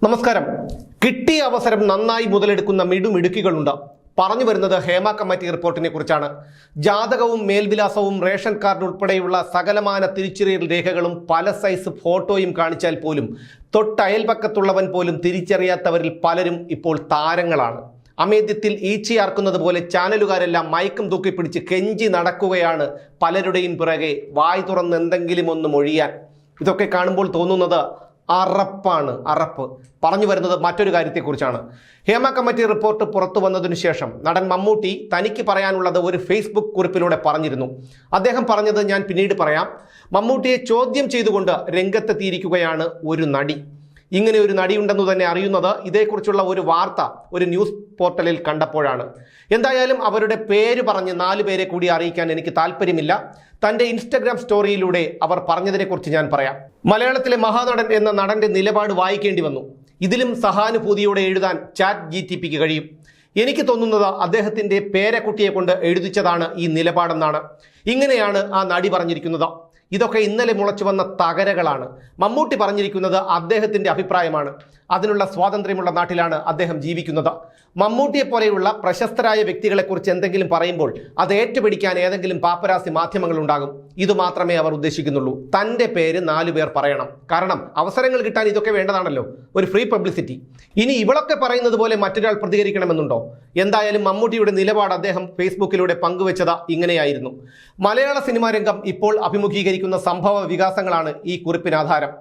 നമസ്കാരം. കിട്ടിയ അവസരം നന്നായി മുതലെടുക്കുന്ന മിടുമിടുക്കികളുണ്ട്. പറഞ്ഞു വരുന്നത് ഹേമ കമ്മിറ്റി റിപ്പോർട്ടിനെ കുറിച്ചാണ്. ജാതകവും മേൽവിലാസവും റേഷൻ കാർഡ് ഉൾപ്പെടെയുള്ള സകലമാന തിരിച്ചറിയൽ രേഖകളും പല സൈസ് ഫോട്ടോയും കാണിച്ചാൽ പോലും തൊട്ടയൽപക്കത്തുള്ളവൻ പോലും തിരിച്ചറിയാത്തവരിൽ പലരും ഇപ്പോൾ താരങ്ങളാണ്. അമേദ്യത്തിൽ ഈച്ചയാർക്കുന്നത് പോലെ ചാനലുകാരെല്ലാം മയക്കും തൂക്കിപ്പിടിച്ച് കെഞ്ചി നടക്കുകയാണ് പലരുടെയും പിറകെ വായ് തുറന്ന് എന്തെങ്കിലും ഒന്ന് മൊഴിയാൻ. ഇതൊക്കെ കാണുമ്പോൾ തോന്നുന്നത് അറപ്പാണ്. അറപ്പ്. പറഞ്ഞു വരുന്നത് മറ്റൊരു കാര്യത്തെക്കുറിച്ചാണ്. ഹേമ കമ്മിറ്റി റിപ്പോർട്ട് പുറത്തു വന്നതിനു ശേഷം നടൻ മമ്മൂട്ടി തനിക്ക് പറയാനുള്ളത് ഒരു ഫേസ്ബുക്ക് കുറിപ്പിലൂടെ പറഞ്ഞിരുന്നു. അദ്ദേഹം പറഞ്ഞത് ഞാൻ പിന്നീട് പറയാം. മമ്മൂട്ടിയെ ചോദ്യം ചെയ്തുകൊണ്ട് രംഗത്തെത്തിയിരിക്കുകയാണ് ഒരു നടി. ഇങ്ങനെ ഒരു നടിയുണ്ടെന്ന് തന്നെ അറിയുന്നത് ഇതേക്കുറിച്ചുള്ള ഒരു വാർത്ത ഒരു ന്യൂസ് പോർട്ടലിൽ കണ്ടപ്പോഴാണ്. എന്തായാലും അവരുടെ പേര് പറഞ്ഞ് 4 പേരെ കൂടി അറിയിക്കാൻ എനിക്ക് താല്പര്യമില്ല. തൻ്റെ ഇൻസ്റ്റഗ്രാം സ്റ്റോറിയിലൂടെ അവർ പറഞ്ഞതിനെക്കുറിച്ച് ഞാൻ പറയാം. മലയാളത്തിലെ മഹാനടൻ എന്ന നടൻ്റെ നിലപാട് വായിക്കേണ്ടി വന്നു. ഇതിലും സഹാനുഭൂതിയോടെ എഴുതാൻ ChatGPT കഴിയും. എനിക്ക് തോന്നുന്നത് അദ്ദേഹത്തിൻ്റെ പേരക്കുട്ടിയെ കൊണ്ട് എഴുതിച്ചതാണ് ഈ നിലപാടെന്നാണ്. ഇങ്ങനെയാണ് ആ നടി പറഞ്ഞിരിക്കുന്നത്. ഇതൊക്കെ ഇന്നലെ മുളച്ചു വന്ന തകരകളാണ്. മമ്മൂട്ടി പറഞ്ഞിരിക്കുന്നത് അദ്ദേഹത്തിൻ്റെ അഭിപ്രായമാണ്. അതിനുള്ള സ്വാതന്ത്ര്യമുള്ള നാട്ടിലാണ് അദ്ദേഹം ജീവിക്കുന്നത്. മമ്മൂട്ടിയെ പോലെയുള്ള പ്രശസ്തരായ വ്യക്തികളെക്കുറിച്ച് എന്തെങ്കിലും പറയുമ്പോൾ അത് ഏറ്റുപിടിക്കാൻ ഏതെങ്കിലും പാപ്പരാസി മാധ്യമങ്ങളുണ്ടാകും. ഇതുമാത്രമേ അവർ ഉദ്ദേശിക്കുന്നുള്ളൂ. തൻ്റെ പേര് 4 പേർ പറയണം. കാരണം അവസരങ്ങൾ കിട്ടാൻ ഇതൊക്കെ വേണ്ടതാണല്ലോ, ഒരു ഫ്രീ പബ്ലിസിറ്റി. ഇനി ഇവളൊക്കെ പറയുന്നത് പോലെ മറ്റൊരാൾ പ്രതികരിക്കണമെന്നുണ്ടോ? എന്തായാലും മമ്മൂട്ടിയുടെ നിലപാട് അദ്ദേഹം ഫേസ്ബുക്കിലൂടെ പങ്കുവെച്ചത് ഇങ്ങനെയായിരുന്നു. മലയാള സിനിമാ രംഗം ഇപ്പോൾ അഭിമുഖീകരിക്കുന്ന സംഭവ വികാസങ്ങളാണ് ഈ കുറിപ്പിന് ആധാരം.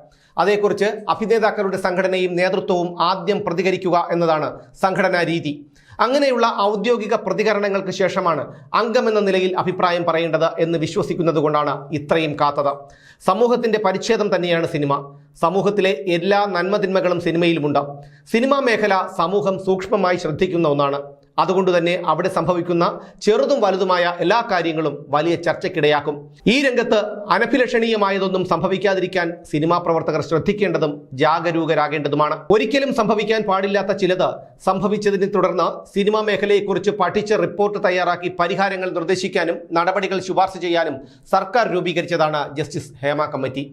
അതേക്കുറിച്ച് അഭിനേതാക്കളുടെ സംഘടനയും നേതൃത്വവും ആദ്യം പ്രതികരിക്കുക എന്നതാണ് സംഘടനാ രീതി. അങ്ങനെയുള്ള ഔദ്യോഗിക പ്രതികരണങ്ങൾക്ക് ശേഷമാണ് അംഗമെന്ന നിലയിൽ അഭിപ്രായം പറയേണ്ടത് എന്ന് വിശ്വസിക്കുന്നത് കൊണ്ടാണ് ഇത്രയും കാത്തത്. സമൂഹത്തിൻ്റെ പരിച്ഛേദം തന്നെയാണ് സിനിമ. സമൂഹത്തിലെ എല്ലാ നന്മതിന്മകളും സിനിമയിലുമുണ്ട്. സിനിമാ മേഖല സമൂഹം സൂക്ഷ്മമായി ശ്രദ്ധിക്കുന്ന ഒന്നാണ്. അതുകൊണ്ട് തന്നെ അവിടെ സംഭവിക്കുന്ന ചെറുതും വലുതുമായ എല്ലാ കാര്യങ്ങളും വലിയ ചർച്ചയ്ക്കിടയാക്കും. ഈ രംഗത്ത് അനഭിലഷണീയമായതൊന്നും സംഭവിക്കാതിരിക്കാൻ സിനിമാ പ്രവർത്തകർ ശ്രദ്ധിക്കേണ്ടതും ജാഗരൂകരാകേണ്ടതുമാണ്. ഒരിക്കലും സംഭവിക്കാൻ പാടില്ലാത്ത ചിലത് സംഭവിച്ചതിനെ തുടർന്ന് സിനിമാ മേഖലയെക്കുറിച്ച് പഠിച്ച് റിപ്പോർട്ട് തയ്യാറാക്കി പരിഹാരങ്ങൾ നിർദ്ദേശിക്കാനും നടപടികൾ ശുപാർശ ചെയ്യാനും സർക്കാർ രൂപീകരിച്ചതാണ് ജസ്റ്റിസ് ഹേമ കമ്മിറ്റി.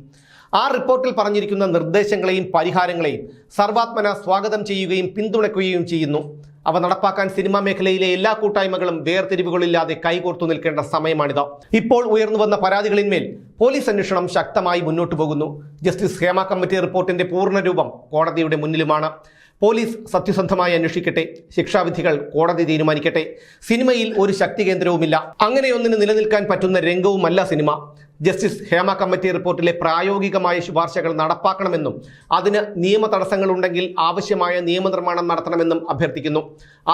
ആ റിപ്പോർട്ടിൽ പറഞ്ഞിരിക്കുന്ന നിർദ്ദേശങ്ങളെയും പരിഹാരങ്ങളെയും സർവാത്മന സ്വാഗതം ചെയ്യുകയും പിന്തുണയ്ക്കുകയും ചെയ്യുന്നു. അവ നടപ്പാക്കാൻ സിനിമാ മേഖലയിലെ എല്ലാ കൂട്ടായ്മകളും വേർതിരിവുകളില്ലാതെ കൈകോർത്തു നിൽക്കേണ്ട സമയമാണിത്. ഇപ്പോൾ ഉയർന്നു വന്ന പരാതികളിന്മേൽ പോലീസ് അന്വേഷണം ശക്തമായി മുന്നോട്ടു പോകുന്നു. ജസ്റ്റിസ് ഹേമ കമ്മിറ്റി റിപ്പോർട്ടിന്റെ പൂർണ്ണരൂപം കോടതിയുടെ മുന്നിലുമാണ്. പോലീസ് സത്യസന്ധമായി അന്വേഷിക്കട്ടെ. ശിക്ഷാവിധികൾ കോടതി തീരുമാനിക്കട്ടെ. സിനിമയിൽ ഒരു ശക്തി കേന്ദ്രവുമില്ല. അങ്ങനെയൊന്നിന് നിലനിൽക്കാൻ പറ്റുന്ന രംഗവുമല്ല സിനിമ. ജസ്റ്റിസ് ഹേമ കമ്മിറ്റി റിപ്പോർട്ടിലെ പ്രായോഗികമായ ശുപാർശകൾ നടപ്പാക്കണമെന്നും അതിന് നിയമ തടസ്സങ്ങളുണ്ടെങ്കിൽ ആവശ്യമായ നിയമനിർമ്മാണം നടത്തണമെന്നും അഭ്യർത്ഥിക്കുന്നു.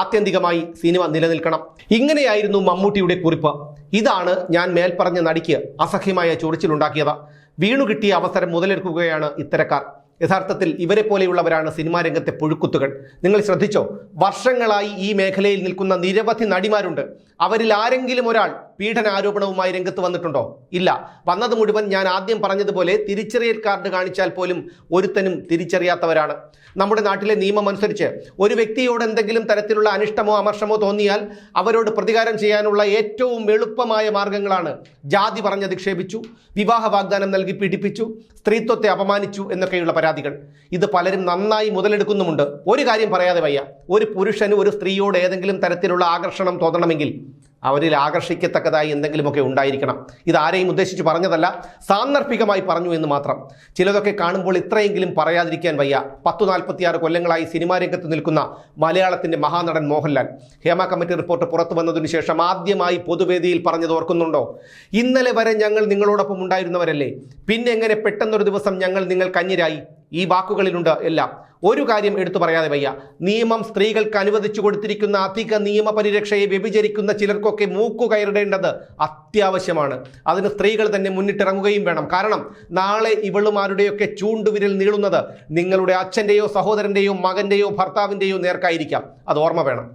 ആത്യന്തികമായി സിനിമ നിലനിൽക്കണം. ഇങ്ങനെയായിരുന്നു മമ്മൂട്ടിയുടെ കുറിപ്പ്. ഇതാണ് ഞാൻ മേൽപ്പറഞ്ഞ നടിക്ക് അസഹ്യമായ ചൊറിച്ചിലുണ്ടാക്കിയത്. വീണു കിട്ടിയ അവസരം മുതലെടുക്കുകയാണ് ഇത്തരക്കാർ. യഥാർത്ഥത്തിൽ ഇവരെ പോലെയുള്ളവരാണ് സിനിമാ രംഗത്തെ പുഴുക്കുത്തുകൾ. നിങ്ങൾ ശ്രദ്ധിച്ചോ? വർഷങ്ങളായി ഈ മേഖലയിൽ നിൽക്കുന്ന നിരവധി നടിമാരുണ്ട്. അവരിൽ ആരെങ്കിലും ഒരാൾ പീഡനാരോപണവുമായി രംഗത്ത് വന്നിട്ടുണ്ടോ? ഇല്ല. വന്നത് മുഴുവൻ ഞാൻ ആദ്യം പറഞ്ഞതുപോലെ തിരിച്ചറിയൽ കാർഡ് കാണിച്ചാൽ പോലും ഒരുത്തനും തിരിച്ചറിയാത്തവരാണ്. നമ്മുടെ നാട്ടിലെ നിയമം അനുസരിച്ച് ഒരു വ്യക്തിയോട് എന്തെങ്കിലും തരത്തിലുള്ള അനിഷ്ടമോ അമർഷമോ തോന്നിയാൽ അവരോട് പ്രതികാരം ചെയ്യാനുള്ള ഏറ്റവും എളുപ്പമായ മാർഗങ്ങളാണ് ജാതി പറഞ്ഞധിക്ഷേപിച്ചു, വിവാഹ വാഗ്ദാനം നൽകി പീഡിപ്പിച്ചു, സ്ത്രീത്വത്തെ അപമാനിച്ചു എന്നൊക്കെയുള്ള പരാതികൾ. ഇത് പലരും നന്നായി മുതലെടുക്കുന്നുമുണ്ട്. ഒരു കാര്യം പറയാതെ വയ്യ. ഒരു പുരുഷന് ഒരു സ്ത്രീയോട് ഏതെങ്കിലും തരത്തിലുള്ള ആകർഷണം തോന്നണമെങ്കിൽ അവരിൽ ആകർഷിക്കത്തക്കതായി എന്തെങ്കിലുമൊക്കെ ഉണ്ടായിരിക്കണം. ഇതാരെയും ഉദ്ദേശിച്ച് പറഞ്ഞതല്ല, സാന്ദർഭികമായി പറഞ്ഞു എന്ന് മാത്രം. ചിലതൊക്കെ കാണുമ്പോൾ ഇത്രയെങ്കിലും പറയാതിരിക്കാൻ വയ്യ. 46 കൊല്ലങ്ങളായി സിനിമാ രംഗത്ത് നിൽക്കുന്ന മലയാളത്തിൻ്റെ മഹാനടൻ മോഹൻലാൽ ഹേമ കമ്മിറ്റി റിപ്പോർട്ട് പുറത്തു വന്നതിനു ശേഷം ആദ്യമായി പൊതുവേദിയിൽ പറഞ്ഞത് ഓർക്കുന്നുണ്ടോ? ഇന്നലെ വരെ ഞങ്ങൾ നിങ്ങളോടൊപ്പം ഉണ്ടായിരുന്നവരല്ലേ, പിന്നെ എങ്ങനെ പെട്ടെന്നൊരു ദിവസം ഞങ്ങൾ നിങ്ങൾക്ക് അന്യരായി? ഈ വാക്കുകളിലുണ്ട് എല്ലാം. ഒരു കാര്യം എടുത്തു പറയാതെ വയ്യ. നിയമം സ്ത്രീകൾക്ക് അനുവദിച്ചു കൊടുത്തിരിക്കുന്ന അധിക നിയമപരിരക്ഷയെ വ്യഭിചരിക്കുന്ന ചിലർക്കൊക്കെ മൂക്കുകയറിടേണ്ടത് അത്യാവശ്യമാണ്. അതിന് സ്ത്രീകൾ തന്നെ മുന്നിട്ടിറങ്ങുകയും വേണം. കാരണം നാളെ ഇവളുമാരുടെയൊക്കെ ചൂണ്ടുവിരൽ നീളുന്നത് നിങ്ങളുടെ അച്ഛൻ്റെയോ സഹോദരൻ്റെയോ മകൻ്റെയോ ഭർത്താവിൻ്റെയോ നേർക്കായിരിക്കാം. അത് ഓർമ്മ വേണം.